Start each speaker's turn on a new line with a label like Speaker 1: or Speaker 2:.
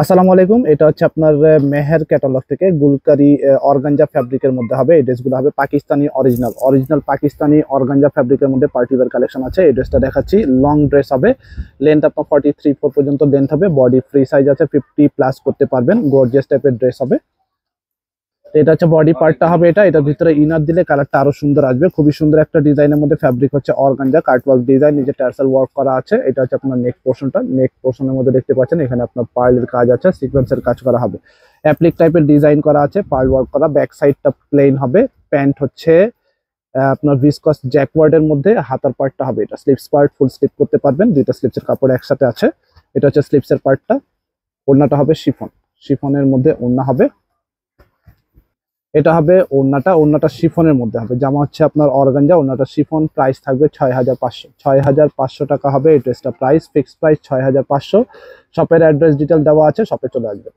Speaker 1: আসসালামু আলাইকুম। এটা হচ্ছে আপনার মেহের ক্যাটালগ থেকে গুলকারি অর্গানজা ফ্যাব্রিকের মধ্যে হবে। এই ড্রেসগুলো হবে পাকিস্তানি অরিজিনাল পাকিস্তানি অর্গানজা ফ্যাব্রিকের মধ্যে পার্টি ওয়্যার কালেকশন আছে। এই ড্রেসটা দেখাচ্ছি, লং ড্রেস হবে। লেন্থ আপনার 43-4 পর্যন্ত লেন্থ হবে। বডি ফ্রি সাইজ আছে, 50+ করতে পারবেন। গর্জিয়াস টাইপের ড্রেস হবে। তো এটা হচ্ছে বডি পার্টটা হবে। এটার ভিতরে ইনার দিলে কালারটা আরো সুন্দর আসবে। খুবই সুন্দর একটা ডিজাইনের মধ্যে ফ্যাব্রিক হচ্ছে অর্গানজা কাটওয়ার্ক ডিজাইন, নিচে টার্সেল ওয়ার্ক করা আছে। এটা হচ্ছে আপনার নেক পোর্শনের মধ্যে দেখতে পাচ্ছেন, এখানে আপনার পার্লের কাজ আছে, সিকোয়েন্সের কাজ করা হবে। অ্যাপ্লিক টাইপের ডিজাইন করা আছে, পার্ল ওয়ার্ক করা। ব্যাক সাইডটা প্লেন হবে। প্যান্ট হচ্ছে আপনার ভিসকস জ্যাকওয়ার্ডের মধ্যে। হাতার পার্টটা হবে এটা স্লিপস পার্ট, ফুল স্লিপ করতে পারবেন। দুইটা স্লিপসের কাপড় একসাথে আছে। এটা হচ্ছে স্লিপসের পার্টটা। ওড়নাটা হবে শিফনের মধ্যে ওড়না হবে। এটা হবে ওড়নাটা শিফনের মধ্যে হবে। জামা হচ্ছে আপনার অর্গানজা, ওড়নাটা শিফন। প্রাইস থাকবে 6,500 টাকা হবে এই ড্রেসটা। Price fixed price 6,500। শপের অ্যাড্রেস ডিটেল দেওয়া আছে, শপে চলে আসবে।